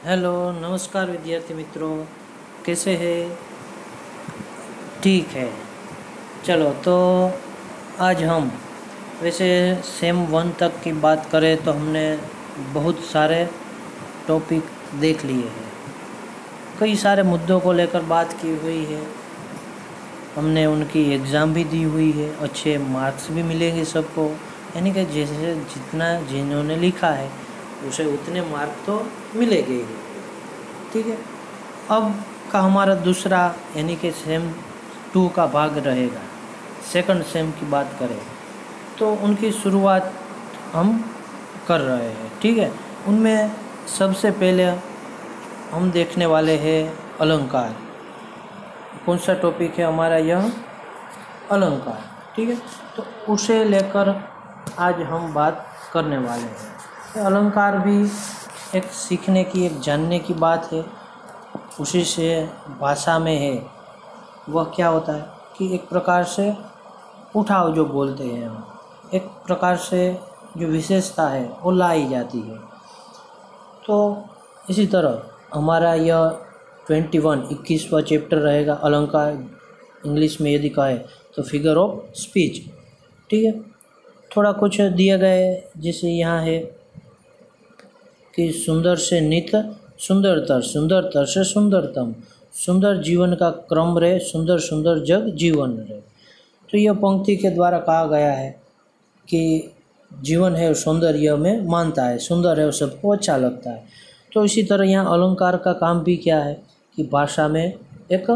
Hello, नमस्कार विद्यार्थी मित्रों। कैसे हैं? ठीक है। चलो तो आज हम वैसे सेम 1 तक की बात करें तो हमने बहुत सारे टॉपिक देख लिए हैं। कई सारे मुद्दों को लेकर बात की हुई है। हमने उनकी एग्ज़ाम भी दी हुई है, अच्छे मार्क्स भी मिलेंगे सबको। यानी कि जैसे जितना जिन्होंने लिखा है उसे उतने मार्क तो मिलेंगे ही। ठीक है। अब का हमारा दूसरा यानी कि सेम 2 का भाग रहेगा। सेकंड सेम की बात करें तो उनकी शुरुआत हम कर रहे हैं। ठीक है। उनमें सबसे पहले हम देखने वाले हैं अलंकार। कौन सा टॉपिक है हमारा? यह अलंकार। ठीक है। तो उसे लेकर आज हम बात करने वाले हैं। अलंकार भी एक सीखने की, एक जानने की बात है। उसी से भाषा में है वह क्या होता है कि एक प्रकार से उठाव जो बोलते हैं हम, एक प्रकार से जो विशेषता है वो लाई जाती है। तो इसी तरह हमारा यह 21वां चैप्टर रहेगा अलंकार। इंग्लिश में यदि कहे तो फिगर ऑफ स्पीच। ठीक है। थोड़ा कुछ दिया गया है, जैसे यहाँ है कि सुंदर से नित सुंदरतर, सुंदरतर से सुंदरतम, सुंदर जीवन का क्रम रहे, सुंदर सुंदर जग जीवन रहे। तो यह पंक्ति के द्वारा कहा गया है कि जीवन है सौंदर्य में मानता है, सुंदर है, सबको अच्छा लगता है। तो इसी तरह यहाँ अलंकार का काम भी क्या है कि भाषा में एक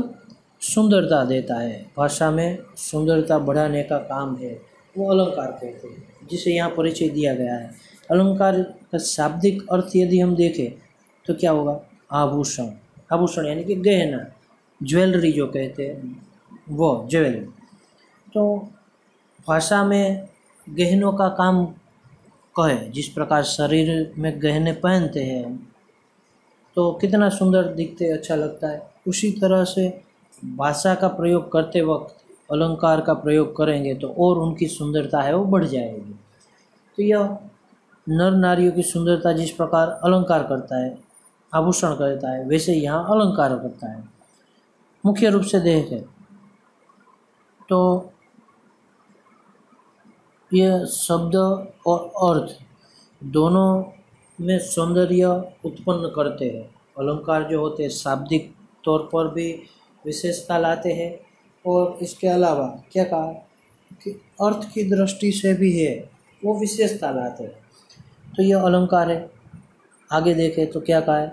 सुंदरता देता है, भाषा में सुंदरता बढ़ाने का काम है, वो अलंकार कहते हैं, जिसे यहाँ परिचय दिया गया है। अलंकार का शाब्दिक अर्थ यदि हम देखें तो क्या होगा? आभूषण। आभूषण यानी कि गहना, ज्वेलरी जो कहते हैं वो ज्वेलरी। तो भाषा में गहनों का काम कहे, जिस प्रकार शरीर में गहने पहनते हैं हम तो कितना सुंदर दिखते, अच्छा लगता है। उसी तरह से भाषा का प्रयोग करते वक्त अलंकार का प्रयोग करेंगे तो और उनकी सुंदरता है वो बढ़ जाएगी। तो यह नर नारियों की सुंदरता जिस प्रकार अलंकार करता है, आभूषण करता है, वैसे यहाँ अलंकार करता है। मुख्य रूप से देखें तो यह शब्द और अर्थ दोनों में सौंदर्य उत्पन्न करते हैं। अलंकार जो होते हैं शाब्दिक तौर पर भी विशेषता लाते हैं और इसके अलावा क्या कहा कि अर्थ की दृष्टि से भी है वो विशेषता लाते हैं। तो यह अलंकार है। आगे देखें तो क्या कहा है?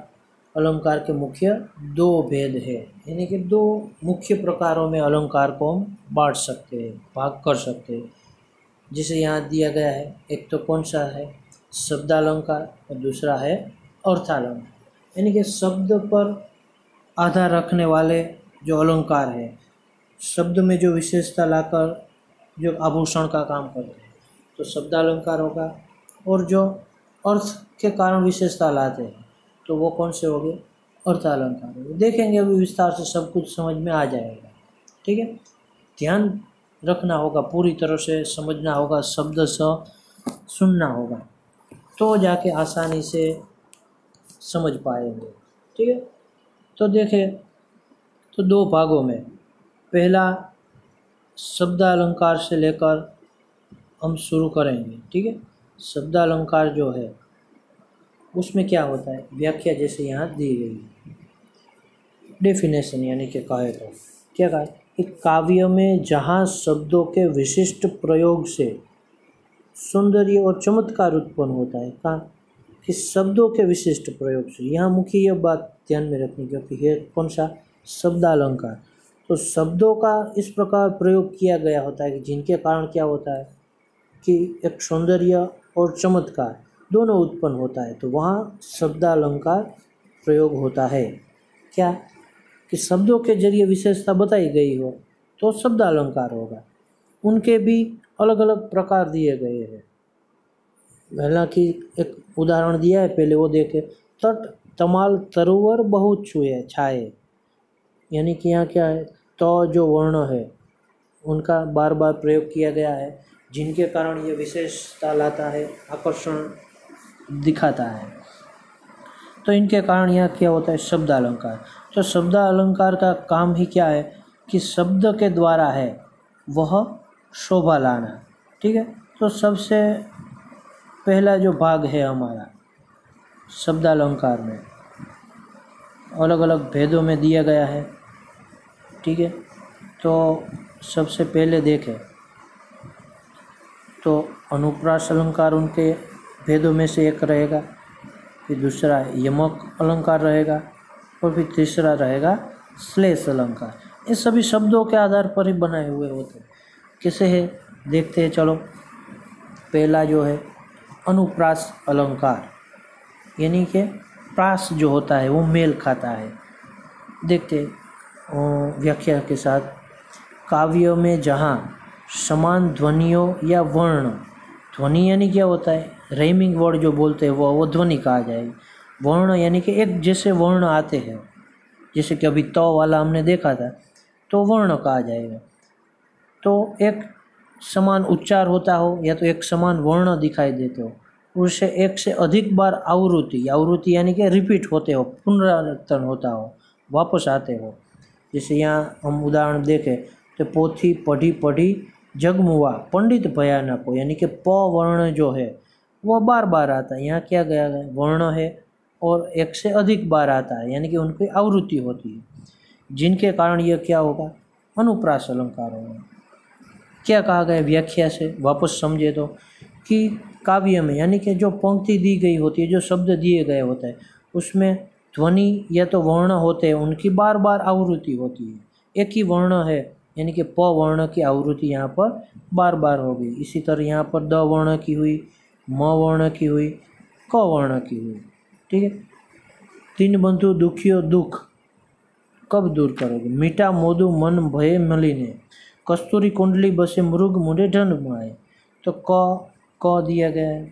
अलंकार के मुख्य 2 भेद है, यानी कि 2 मुख्य प्रकारों में अलंकार को हम बांट सकते हैं, भाग कर सकते हैं। जिसे यहाँ दिया गया है, एक तो कौन सा है? शब्दालंकार और दूसरा है अर्थालंकार। यानी कि शब्द पर आधार रखने वाले जो अलंकार है, शब्द में जो विशेषता लाकर जो आभूषण का काम करते हैं तो शब्दालंकार होगा, और जो अर्थ के कारण विशेषता लाते हैं तो वो कौन से हो गए? अर्थालंकार हो गए। देखेंगे अभी विस्तार से, सब कुछ समझ में आ जाएगा। ठीक है। ध्यान रखना होगा, पूरी तरह से समझना होगा, शब्द स सुनना होगा तो जाके आसानी से समझ पाएंगे। ठीक है। तो देखें तो 2 भागों में, पहला शब्दालंकार से लेकर हम शुरू करेंगे। ठीक है। शब्दालंकार जो है उसमें क्या होता है? व्याख्या जैसे यहाँ दी गई है, डेफिनेशन, यानी कि कहे तो क्या कहा कि काव्य में जहाँ शब्दों के विशिष्ट प्रयोग से सौंदर्य और चमत्कार उत्पन्न होता है, कहाँ कि शब्दों के विशिष्ट प्रयोग से। यहाँ मुख्य यह बात ध्यान में रखनी, क्योंकि ये कौन सा? शब्दालंकार। तो शब्दों का इस प्रकार प्रयोग किया गया होता है कि जिनके कारण क्या होता है कि एक सौंदर्य और चमत्कार दोनों उत्पन्न होता है, तो वहाँ शब्दालंकार प्रयोग होता है। क्या कि शब्दों के जरिए विशेषता बताई गई हो तो शब्दालंकार होगा। उनके भी अलग अलग प्रकार दिए गए हैं। हालांकि एक उदाहरण दिया है, पहले वो देखे। तट तमाल तरुवर बहुत छुए छाए, यानी कि यहाँ क्या है? तो जो वर्ण है उनका बार बार प्रयोग किया गया है, जिनके कारण ये विशेषता लाता है, आकर्षण दिखाता है। तो इनके कारण यहाँ क्या होता है, शब्द अलंकार। तो शब्द अलंकार का काम ही क्या है कि शब्द के द्वारा है वह शोभा लाना। ठीक है, तो सबसे पहला जो भाग है हमारा शब्द अलंकार में अलग अलग भेदों में दिया गया है। ठीक है, तो सबसे पहले देखें तो अनुप्रास अलंकार उनके भेदों में से एक रहेगा, फिर दूसरा यमक अलंकार रहेगा और फिर तीसरा रहेगा श्लेष अलंकार। ये सभी शब्दों के आधार पर ही बनाए हुए होते हैं। कैसे है देखते हैं, चलो। पहला जो है अनुप्रास अलंकार, यानी कि प्रास जो होता है वो मेल खाता है। देखते व्याख्या के साथ, काव्य में जहाँ समान ध्वनियों या वर्ण, ध्वनि यानी क्या होता है, रेमिंग वर्ड जो बोलते हैं वो ध्वनि कहा जाएगा। वर्ण यानी कि एक जैसे वर्ण आते हैं, जैसे कि अभी तो वाला हमने देखा था, तो वर्ण कहा जाएगा। तो एक समान उच्चार होता हो या तो एक समान वर्ण दिखाई देते हो, उससे एक से अधिक बार आवृत्ति यानी कि रिपीट होते हो, पुनरावर्तन होता हो, वापस आते हो। जैसे यहाँ हम उदाहरण देखें तो पोथी पढ़ी पढ़ी जगमुआ पंडित भयानक हो, यानी कि प वर्ण जो है वो बार बार आता है। यहाँ क्या गया है, वर्ण है और एक से अधिक बार आता है, यानी कि उनकी आवृत्ति होती है, जिनके कारण यह क्या होगा, अनुप्रास अलंकार होगा। क्या कहा गया व्याख्या से वापस समझे तो, कि काव्य में यानी कि जो पंक्ति दी गई होती है, जो शब्द दिए गए होते हैं, उसमें ध्वनि या तो वर्ण होते हैं, उनकी बार बार आवृत्ति होती है। एक ही वर्ण है यानी कि प वर्ण की आवृत्ति यहाँ पर बार बार हो गई। इसी तरह यहाँ पर द वर्ण की हुई, म वर्ण की हुई, क वर्ण की हुई। ठीक है, तीन बंधु दुखियो दुख कब दूर करोगे, मीठा मोदू मन भय मलिने, कस्तूरी कुंडली बसे मृग मुंडे ढंड माए। तो क दिया गया है।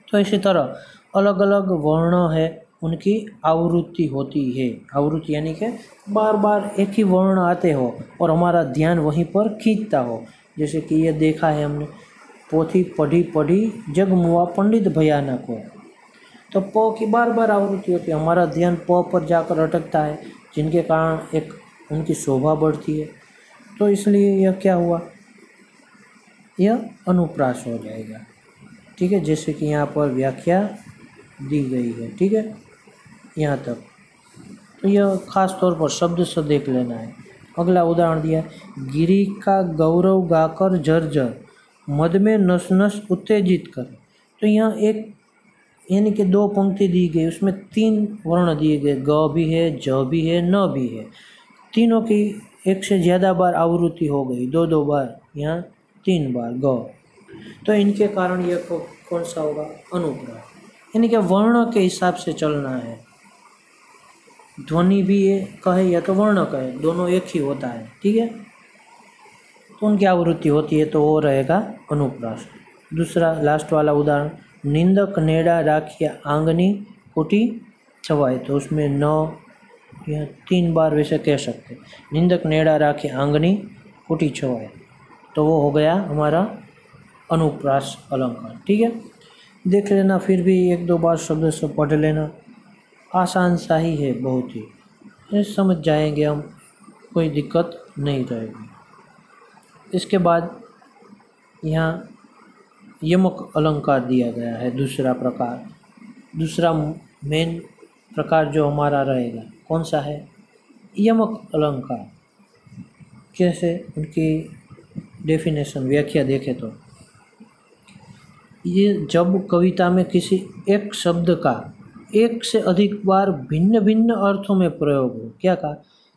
तो इसी तरह अलग अलग वर्ण है, उनकी आवृत्ति होती है। आवृत्ति यानी कि बार बार एक ही वर्ण आते हो और हमारा ध्यान वहीं पर खींचता हो। जैसे कि ये देखा है हमने, पोथी पढ़ी पढ़ी जगमुआ पंडित भयानक हो, तो प की बार बार आवृत्ति होती है, हमारा ध्यान प पर जाकर अटकता है, जिनके कारण एक उनकी शोभा बढ़ती है। तो इसलिए यह क्या हुआ, यह अनुप्रास हो जाएगा। ठीक है, जैसे कि यहाँ पर व्याख्या दी गई है। ठीक है, यहाँ तक। तो यह खास तौर पर शब्द से देख लेना है। अगला उदाहरण दिया, गिरी का गौरव गाकर जर्जर, मद में नस नस उत्तेजित कर। तो यहाँ एक यानी कि दो पंक्ति दी गई, उसमें तीन वर्ण दिए गए, ग भी है, ज भी है, न भी है। तीनों की एक से ज़्यादा बार आवृत्ति हो गई, दो बार, यहाँ 3 बार ग। तो इनके कारण यह कौन सा होगा, अनुप्रास। यानी कि वर्ण के हिसाब से चलना है। ध्वनि भी ये कहे या तो वर्ण कहे, दोनों एक ही होता है। ठीक है, तो उनकी आवृत्ति होती है, तो वो रहेगा अनुप्रास। दूसरा लास्ट वाला उदाहरण, निंदक नेड़ा राखिया आंगनी कुटी छवाए। तो उसमें न या 3 बार वैसे कह सकते, निंदक नेड़ा राखी आंगनी कुटी छवाए, तो वो हो गया हमारा अनुप्रास अलंकार। ठीक है, देख लेना, फिर भी 1-2 बार शब्द से पढ़ लेना, आसान सा ही है, बहुत ही, ये समझ जाएंगे हम, कोई दिक्कत नहीं रहेगी। इसके बाद यहाँ यमक अलंकार दिया गया है, दूसरा प्रकार, दूसरा मेन प्रकार जो हमारा रहेगा कौन सा है, यमक अलंकार। कैसे, उनकी डेफिनेशन व्याख्या देखें तो, ये जब कविता में किसी एक शब्द का एक से अधिक बार भिन्न भिन्न अर्थों में प्रयोग हो। क्या कहा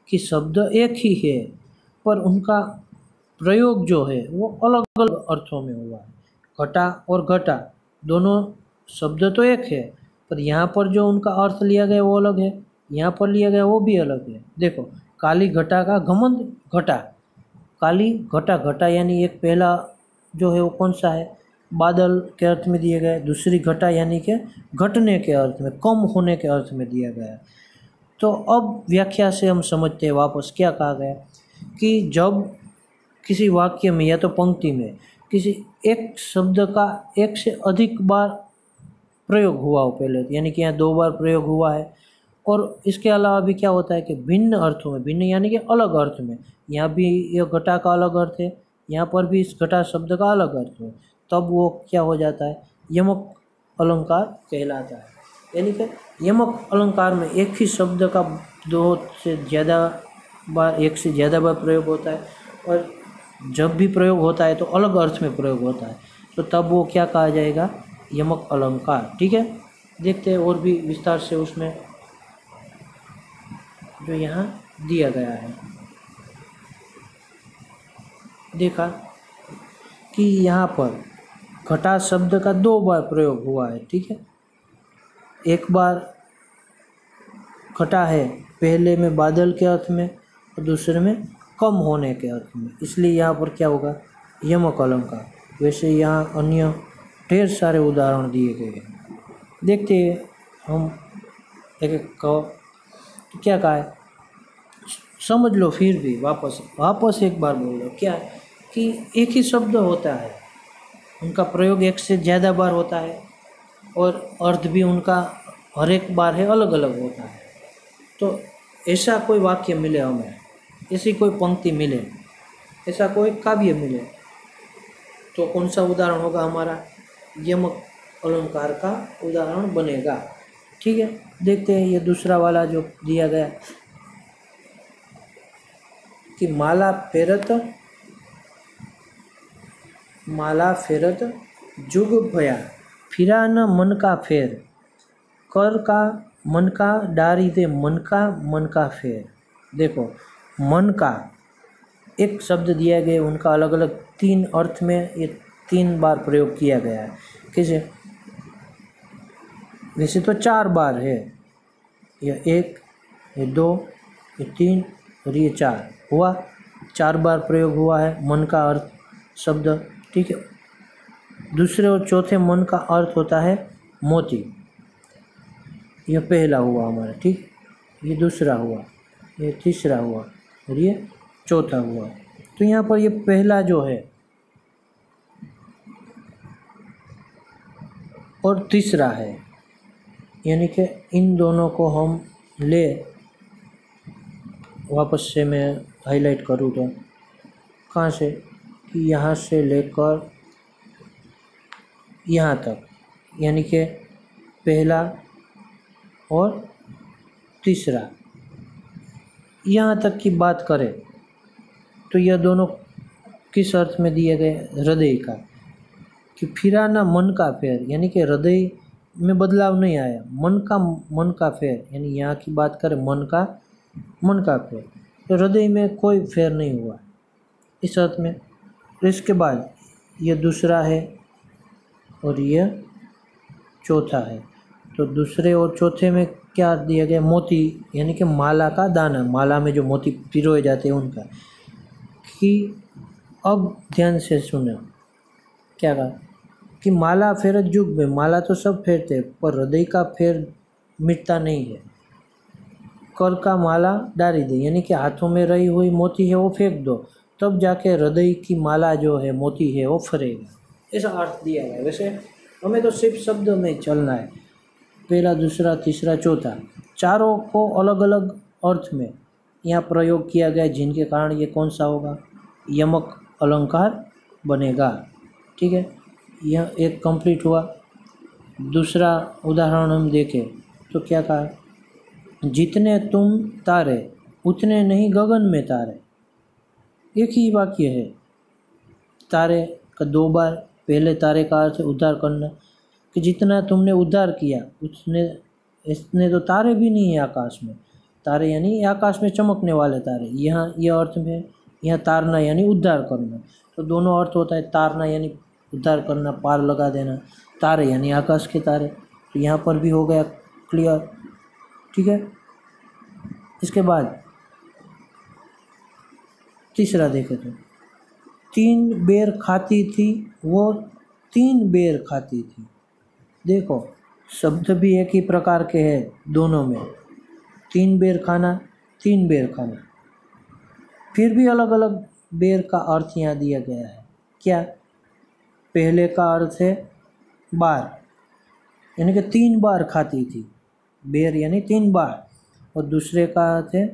कि शब्द एक ही है पर उनका प्रयोग जो है वो अलग अलग अर्थों में हुआ है। घटा और घटा दोनों शब्द तो एक है, पर यहाँ पर जो उनका अर्थ लिया गया वो अलग है, यहाँ पर लिया गया वो भी अलग है। देखो, काली घटा का घमंड घटा, काली घटा, घटा यानी एक पहला जो है वो कौन सा है, बादल के अर्थ में दिया गया है। दूसरी घटा यानी कि घटने के अर्थ में, कम होने के अर्थ में दिया गया है। तो अब व्याख्या से हम समझते हैं वापस क्या कहा गया, कि जब किसी वाक्य में या तो पंक्ति में किसी एक शब्द का एक से अधिक बार प्रयोग हुआ हो पहले, यानी कि यहाँ 2 बार प्रयोग हुआ है। और इसके अलावा भी क्या होता है कि भिन्न अर्थों में, भिन्न यानी कि अलग अर्थ में, यहाँ भी ये घटा का अलग अर्थ है, यहाँ पर भी इस घटा शब्द का अलग अर्थ है, तब वो क्या हो जाता है, यमक अलंकार कहलाता है। यानी कि यमक अलंकार में एक ही शब्द का 2 से ज़्यादा बार, 1 से ज़्यादा बार प्रयोग होता है, और जब भी प्रयोग होता है तो अलग अर्थ में प्रयोग होता है, तो तब वो क्या कहा जाएगा, यमक अलंकार। ठीक है, देखते हैं और भी विस्तार से उसमें जो यहाँ दिया गया है। देखा कि यहाँ पर घटा शब्द का 2 बार प्रयोग हुआ है। ठीक है, एक बार घटा है पहले में बादल के अर्थ में और दूसरे में कम होने के अर्थ में, इसलिए यहाँ पर क्या होगा, यमक अलंकार। वैसे यहाँ अन्य ढेर सारे उदाहरण दिए गए हैं, देखते हैं हम एक एक का। क्या कहा है, समझ लो, फिर भी वापस एक बार बोल लो। क्या कि एक ही शब्द होता है, उनका प्रयोग 1 से ज़्यादा बार होता है, और अर्थ भी उनका हर एक बार है अलग अलग होता है। तो ऐसा कोई वाक्य मिले हमें, ऐसी कोई पंक्ति मिले, ऐसा कोई काव्य मिले, तो कौन सा उदाहरण होगा हमारा, यमक अलंकार का उदाहरण बनेगा। ठीक है, देखते हैं ये दूसरा वाला जो दिया गया कि माला फेरत जुग भया, फिरा न मन का फेर, कर का मन का डारी दे, मन का फेर। देखो, मन का एक शब्द दिया गया, उनका अलग अलग 3 अर्थ में ये 3 बार प्रयोग किया गया है। कैसे, वैसे तो 4 बार है, ये 1, ये 2, ये 3 और ये 4 हुआ, 4 बार प्रयोग हुआ है मन का अर्थ शब्द। ठीक है, दूसरे और चौथे मन का अर्थ होता है मोती, यह पहला हुआ हमारा। ठीक, ये दूसरा हुआ, ये तीसरा हुआ और ये चौथा हुआ। तो यहाँ पर ये पहला जो है और तीसरा है, यानी कि इन दोनों को हम ले, वापस से मैं हाईलाइट करूँ तो कहाँ से, कि यहाँ से लेकर यहाँ तक, यानी कि पहला और तीसरा, यहाँ तक की बात करें तो यह दोनों किस अर्थ में दिए गए, हृदय का, कि फिरा ना मन का फेर, यानी कि हृदय में बदलाव नहीं आया, मन का फेर, यानी यहाँ की बात करें मन का फेर, तो हृदय में कोई फेर नहीं हुआ इस अर्थ में। तो इसके बाद ये दूसरा है और यह चौथा है, तो दूसरे और चौथे में क्या दिया गया, मोती, यानी कि माला का दाना, माला में जो मोती पिरोए जाते हैं उनका। कि अब ध्यान से सुनो, क्या कहा कि माला फेरत जुग में, माला तो सब फेरते पर हृदय का फेर मिटता नहीं है। कर का माला डाली दे, यानी कि हाथों में रही हुई मोती है वो फेंक दो, तब जाके हृदय की माला जो है, मोती है, वो फरेगा, ऐसा अर्थ दिया गया है। वैसे हमें तो सिर्फ शब्द में चलना है, पहला, दूसरा, तीसरा, चौथा, चारों को अलग अलग अर्थ में यहाँ प्रयोग किया गया, जिनके कारण ये कौन सा होगा, यमक अलंकार बनेगा। ठीक है, यह एक कंप्लीट हुआ। दूसरा उदाहरण हम देखें तो क्या कहा, जितने तुम तारे उतने नहीं गगन में तारे, एक ही वाक्य है। तारे का 2 बार, पहले तारे का अर्थ उद्धार करना, कि जितना तुमने उद्धार किया इसने तो तारे भी नहीं है आकाश में, तारे यानी आकाश में चमकने वाले तारे, यहाँ यह अर्थ में, यहाँ तारना यानी उद्धार करना, तो दोनों अर्थ होता है, तारना यानी उद्धार करना, पार लगा देना, तारे यानी आकाश के तारे, तो यहाँ पर भी हो गया क्लियर। ठीक है, इसके बाद तीसरा देखें तो 3 बेर खाती थी वो 3 बेर खाती थी। देखो, शब्द भी एक ही प्रकार के हैं दोनों में, 3 बेर खाना, 3 बेर खाना, फिर भी अलग अलग बेर का अर्थ यहाँ दिया गया है। क्या, पहले का अर्थ है बार, यानी कि 3 बार खाती थी। बेर यानी 3 बार, और दूसरे का थे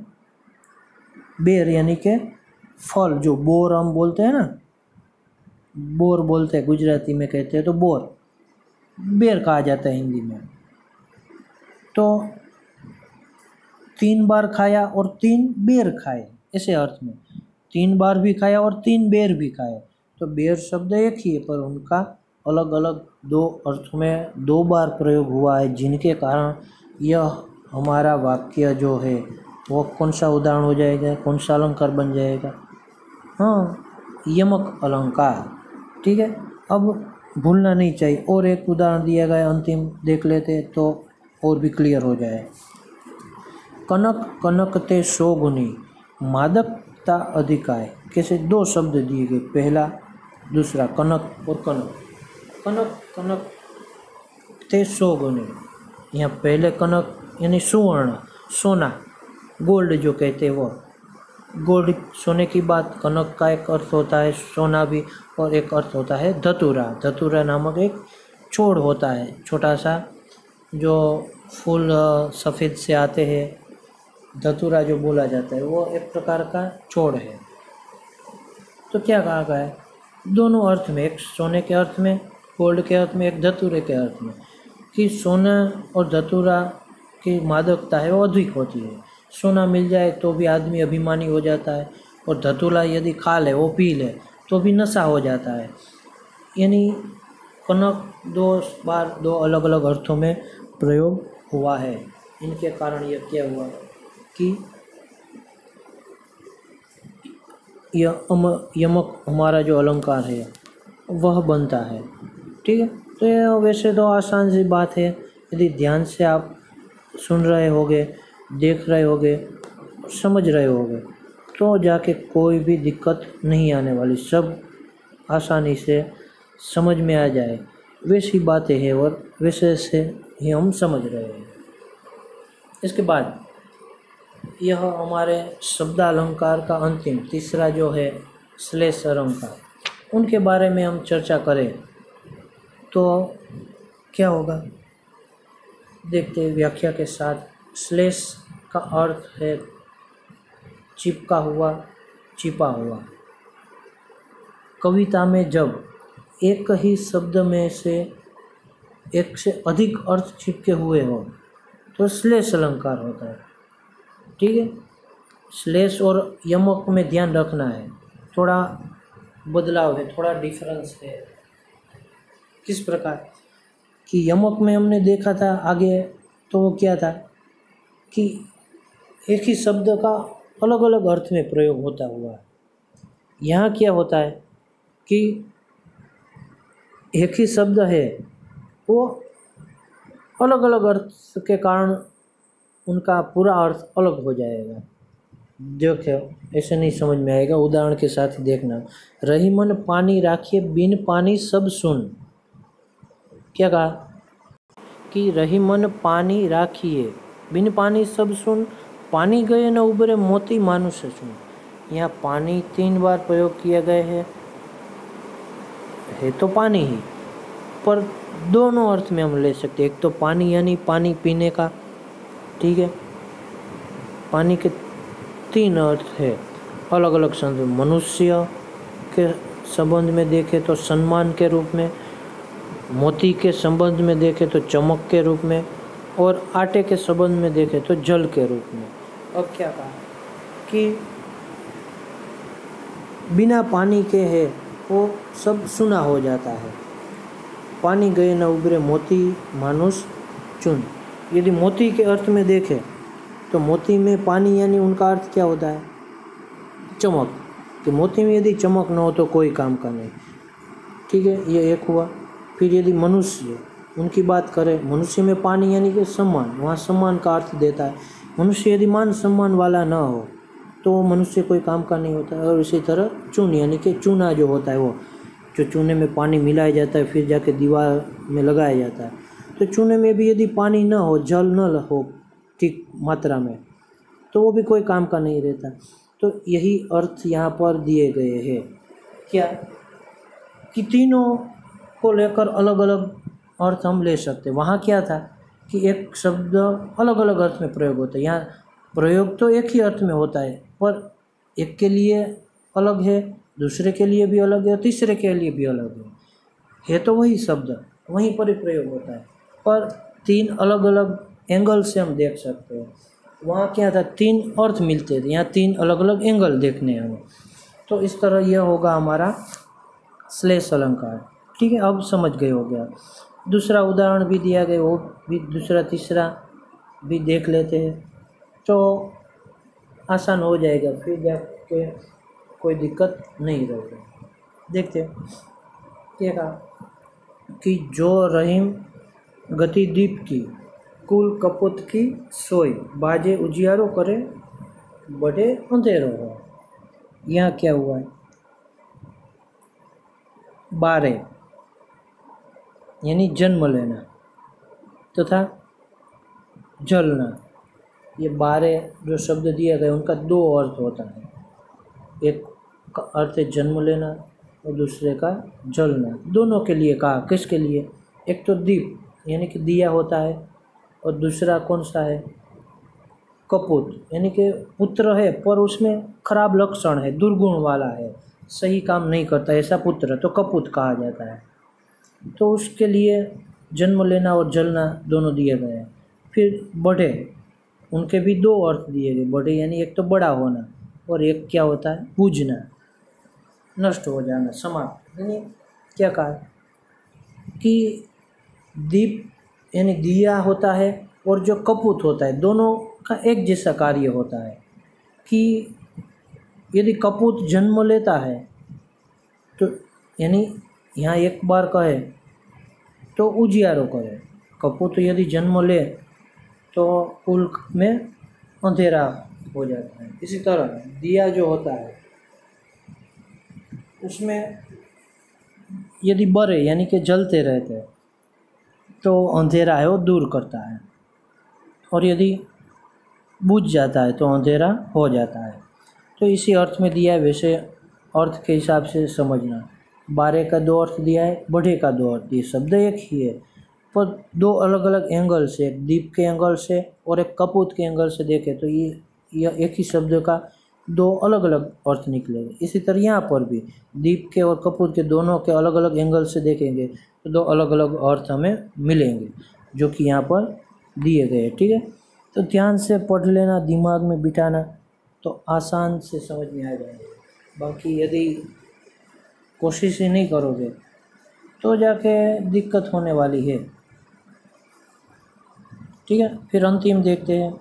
बेर यानी कि फल, जो बोर हम बोलते हैं ना, बोर बोलते हैं गुजराती में, कहते हैं तो बोर, बेर कहा जाता है हिंदी में। तो 3 बार खाया और 3 बेर खाए, ऐसे अर्थ में 3 बार भी खाया और 3 बेर भी खाए। तो बेर शब्द एक ही है, पर उनका अलग अलग 2 अर्थों में 2 बार प्रयोग हुआ है, जिनके कारण यह हमारा वाक्य जो है वो कौन सा उदाहरण हो जाएगा, कौन सा अलंकार बन जाएगा? हाँ, यमक अलंकार। ठीक है, अब भूलना नहीं चाहिए। और एक उदाहरण दिया गया, अंतिम देख लेते तो और भी क्लियर हो जाए। कनक कनकते सो गुनी, मादकता अधिकाय। कैसे 2 शब्द दिए गए, पहला दूसरा, कनक और कनक। कनक कनकते सो गुनी, यहाँ पहले कनक यानी सुवर्ण, सोना, गोल्ड जो कहते हैं वो, गोल्ड सोने की बात। कनक का एक अर्थ होता है सोना भी, और एक अर्थ होता है धतूरा। धतूरा नामक एक छोड़ होता है, छोटा सा, जो फूल सफ़ेद से आते हैं, धतूरा जो बोला जाता है, वो एक प्रकार का छोड़ है। तो क्या कहा गया है? दोनों अर्थ में, एक सोने के अर्थ में, गोल्ड के अर्थ में, एक धतूरे के अर्थ में, कि सोना और धतूरा की मादकता है वो अधिक होती है। सोना मिल जाए तो भी आदमी अभिमानी हो जाता है, और धतूरा यदि खा ले, वो पी ले, तो भी नशा हो जाता है। यानी कनक 2 बार 2 अलग अलग अर्थों में प्रयोग हुआ है। इनके कारण यह क्या हुआ कि यमक हमारा जो अलंकार है वह बनता है। ठीक है, तो यह वैसे तो आसान सी बात है, यदि ध्यान से आप सुन रहे होगे, देख रहे होगे, समझ रहे होगे, तो जाके कोई भी दिक्कत नहीं आने वाली, सब आसानी से समझ में आ जाए। वैसी बातें हैं और वैसे से ही हम समझ रहे हैं। इसके बाद यह हमारे शब्दालंकार का अंतिम तीसरा जो है श्लेष अलंकार, उनके बारे में हम चर्चा करें तो क्या होगा, देखते हैं व्याख्या के साथ। श्लेष का अर्थ है चिपका हुआ, छिपा हुआ। कविता में जब एक ही शब्द में से एक से अधिक अर्थ चिपके हुए हो तो श्लेष अलंकार होता है। ठीक है, श्लेष और यमक में ध्यान रखना है, थोड़ा बदलाव है, थोड़ा डिफरेंस है। किस प्रकार कि यमक में हमने देखा था आगे, तो वो क्या था कि एक ही शब्द का अलग अलग अर्थ में प्रयोग होता हुआ। यहाँ क्या होता है कि एक ही शब्द है, वो अलग अलग अर्थ के कारण उनका पूरा अर्थ अलग हो जाएगा। देखो, ऐसे नहीं समझ में आएगा, उदाहरण के साथ ही देखना। रही मन पानी राखिए, बिन पानी सब सुन। क्या कहा कि रही मन पानी राखिए, बिन पानी सब सुन, पानी गए न उबरे मोती मानुष सुन। यहाँ पानी 3 बार प्रयोग किया गया है तो पानी ही, पर दोनों अर्थ में हम ले सकते हैं। एक तो पानी यानी पानी पीने का, ठीक है, पानी के 3 अर्थ है अलग अलग संदर्भ। मनुष्य के संबंध में देखें तो सम्मान के रूप में, मोती के संबंध में देखें तो चमक के रूप में, और आटे के संबंध में देखें तो जल के रूप में। अब क्या कहा कि बिना पानी के है वो सब सुना हो जाता है। पानी गए न उबरे मोती मानुष चुन। यदि मोती के अर्थ में देखें तो मोती में पानी यानी उनका अर्थ क्या होता है? चमक। कि मोती में यदि चमक न हो तो कोई काम का नहीं। ठीक है, ये एक हुआ। फिर यदि मनुष्य उनकी बात करें, मनुष्य में पानी यानी कि सम्मान, वहाँ सम्मान का अर्थ देता है। मनुष्य यदि मान सम्मान वाला न हो तो मनुष्य कोई काम का नहीं होता है। और इसी तरह चून यानी कि चूना जो होता है, वो जो चूने में पानी मिलाया जाता है फिर जाके दीवार में लगाया जाता है, तो चूने में भी यदि पानी न हो, जल न हो ठीक मात्रा में, तो वो भी कोई काम का नहीं रहता। तो यही अर्थ यहाँ पर दिए गए हैं। क्या कि तीनों को लेकर अलग अलग अर्थ हम ले सकते। वहाँ क्या था कि एक शब्द अलग अलग अर्थ में प्रयोग होता है, यहाँ प्रयोग तो एक ही अर्थ में होता है, पर एक के लिए अलग है, दूसरे के लिए भी अलग है, तीसरे के लिए भी अलग है तो वही शब्द वहीं पर ही प्रयोग होता है, पर 3 अलग अलग एंगल से हम देख सकते हैं। वहाँ क्या था, 3 अर्थ मिलते थे, यहाँ 3 अलग अलग एंगल देखने हैं हमें। तो इस तरह यह होगा हमारा श्लेष अलंकार। ठीक है, अब समझ गए हो गया। दूसरा उदाहरण भी दिया गया, वो भी दूसरा तीसरा भी देख लेते हैं तो आसान हो जाएगा, फिर जाके कोई दिक्कत नहीं रहेगी। देखते क्या कहा कि जो रहीम गति दीप की कुल कपूत की सोई, बाजे उजियारो करे बढ़े अंधेरो हो। यहाँ क्या हुआ है, बारे यानी जन्म लेना तथा जलना। ये बारे जो शब्द दिया गया उनका 2 अर्थ होता है, एक का अर्थ है जन्म लेना और दूसरे का जलना। दोनों के लिए कहा, किसके लिए, एक तो दीप यानी कि दिया होता है, और दूसरा कौन सा है, कपूत यानी कि पुत्र है पर उसमें खराब लक्षण है, दुर्गुण वाला है, सही काम नहीं करता, ऐसा पुत्र तो कपूत कहा जाता है। तो उसके लिए जन्म लेना और जलना दोनों दिए गए हैं। फिर बढ़े, उनके भी 2 अर्थ दिए गए। बढ़े यानी एक तो बड़ा होना और एक क्या होता है, बूझना, नष्ट हो जाना, समाप्त। यानी क्या कहा कि दीप यानी दिया होता है और जो कपूत होता है दोनों का एक जैसा कार्य होता है कि यदि कपूत जन्म लेता है तो यानी यहाँ एक बार कहे तो उजियारो करे, कपूत यदि जन्म ले तो कुल में अंधेरा हो जाता है। इसी तरह दिया जो होता है उसमें यदि बड़े यानी कि जलते रहते हैं तो अंधेरा है वो दूर करता है, और यदि बुझ जाता है तो अंधेरा हो जाता है। तो इसी अर्थ में दिया है, वैसे अर्थ के हिसाब से समझना। बारे का 2 अर्थ दिया है, बढ़े का 2 अर्थ दिए, शब्द एक ही है पर 2 अलग अलग एंगल से, एक दीप के एंगल से और एक कपूत के एंगल से देखें तो ये एक ही शब्द का 2 अलग अलग अर्थ निकलेंगे। इसी तरह यहाँ पर भी दीप के और कपूत के दोनों के अलग अलग एंगल से देखेंगे तो 2 अलग अलग अर्थ हमें मिलेंगे जो कि यहाँ पर दिए गए। ठीक है, तो ध्यान से पढ़ लेना, दिमाग में बिठाना तो आसान से समझ में आ जाएगा। बाकी यदि कोशिश ही नहीं करोगे तो जाके दिक्कत होने वाली है। ठीक है, फिर अंतिम देखते हैं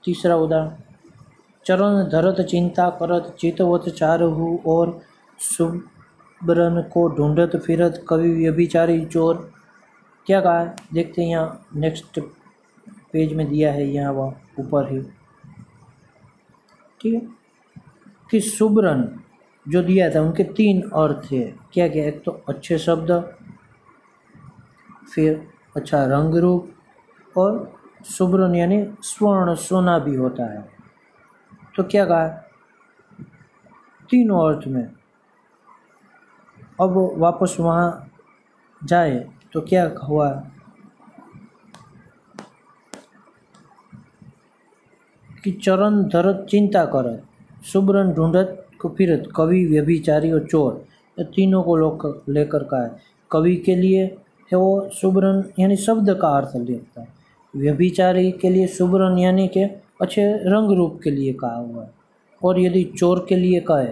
तीसरा उदाहरण। चरण धरत चिंता करत चितवत चारहु और सुब्रन को ढूंढत फिरत कवि व्यभिचारी चोर। क्या कहा है देखते हैं, यहाँ नेक्स्ट पेज में दिया है, यहाँ वह ऊपर ही। ठीक है, कि सुब्रन जो दिया था उनके 3 अर्थ है। क्या क्या, एक तो अच्छे शब्द, फिर अच्छा रंग रूप, और सुब्रन यानी स्वर्ण सोना भी होता है। तो क्या कहा, तीनों अर्थ में। अब वापस वहाँ जाए तो क्या हुआ कि चरण धरत चिंता करत, सुब्रन ढूंढत को फिरत, कवि व्यभिचारी और चोर, ये तीनों को लेकर का है। कवि के लिए है वो सुब्रन यानी शब्द का अर्थ लेता है, व्यभिचारी के लिए सुब्रन यानी कि अच्छे रंग रूप के लिए कहा हुआ है, और यदि चोर के लिए कहे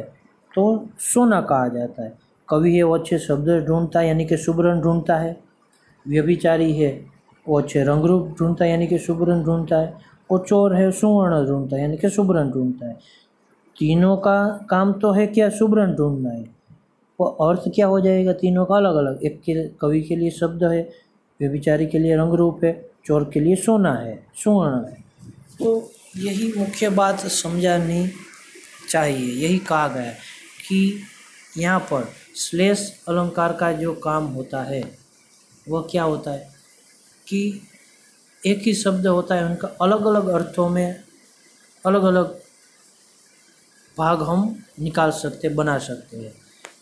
तो सोना कहा जाता है। कवि है वो अच्छे शब्द ढूंढता है यानी कि सुब्रन ढूंढता है, व्यभिचारी है वो अच्छे रंग रूप ढूंढता है यानी कि सुब्रन ढूंढता है, और चोर है सुवर्ण ढूंढता है यानी कि सुब्रन ढूंढता है। तीनों का काम तो है क्या, सुब्रन ढूंढना है। वो अर्थ क्या हो जाएगा तीनों का अलग अलग, एक के कवि के लिए शब्द है, व्यभिचारी के लिए रंग रूप है, चोर के लिए सोना है, सुवर्ण है। तो यही मुख्य बात समझानी चाहिए। यही कहा गया है कि यहाँ पर श्लेष अलंकार का जो काम होता है वह क्या होता है कि एक ही शब्द होता है, उनका अलग अलग अर्थों में अलग अलग भाग हम निकाल सकते, बना सकते हैं।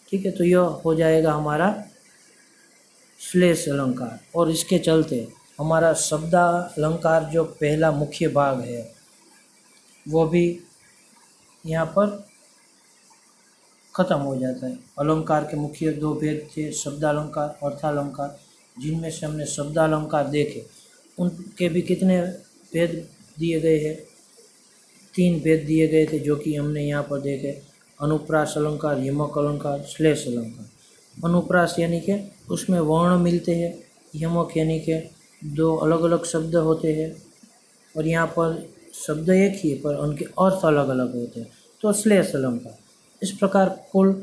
ठीक है, तो यह हो जाएगा हमारा श्लेष अलंकार, और इसके चलते हमारा शब्दालंकार जो पहला मुख्य भाग है वो भी यहाँ पर खत्म हो जाता है। अलंकार के मुख्य दो भेद थे, शब्दालंकार, अर्थालंकार, जिनमें से हमने शब्दालंकार देखे उनके भी कितने भेद दिए गए हैं, 3 भेद दिए गए थे जो कि हमने यहाँ पर देखे, अनुप्रास अलंकार, यमक अलंकार, श्लेष अलंकार। अनुप्रास यानी कि उसमें वर्ण मिलते हैं, यमक यानी कि 2 अलग अलग शब्द होते हैं, और यहाँ पर शब्द एक ही है पर उनके अर्थ अलग अलग होते हैं, तो श्लेष अलंकार। इस प्रकार कुल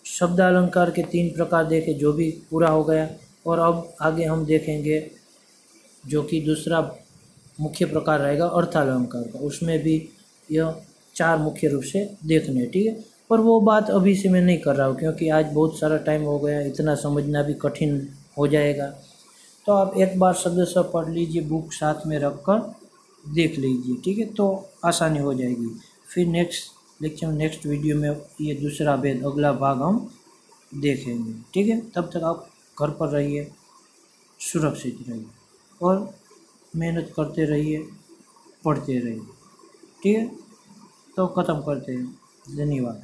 शब्दालंकार के 3 प्रकार देखे जो भी पूरा हो गया। और अब आगे हम देखेंगे जो कि दूसरा मुख्य प्रकार रहेगा अर्थालंकार का, उसमें भी यह 4 मुख्य रूप से देखने, ठीक है। पर वो बात अभी से मैं नहीं कर रहा हूँ क्योंकि आज बहुत सारा टाइम हो गया, इतना समझना भी कठिन हो जाएगा। तो आप एक बार शब्द सब पढ़ लीजिए, बुक साथ में रख कर देख लीजिए, ठीक है, तो आसानी हो जाएगी। फिर नेक्स्ट लेक्चर में, नेक्स्ट वीडियो में ये दूसरा भेद, अगला भाग हम देखेंगे, ठीक है। तब तक आप घर पर रहिए, सुरक्षित रहिए और मेहनत करते रहिए, पढ़ते रहिए, ठीक है। तो ख़त्म करते हैं, धन्यवाद।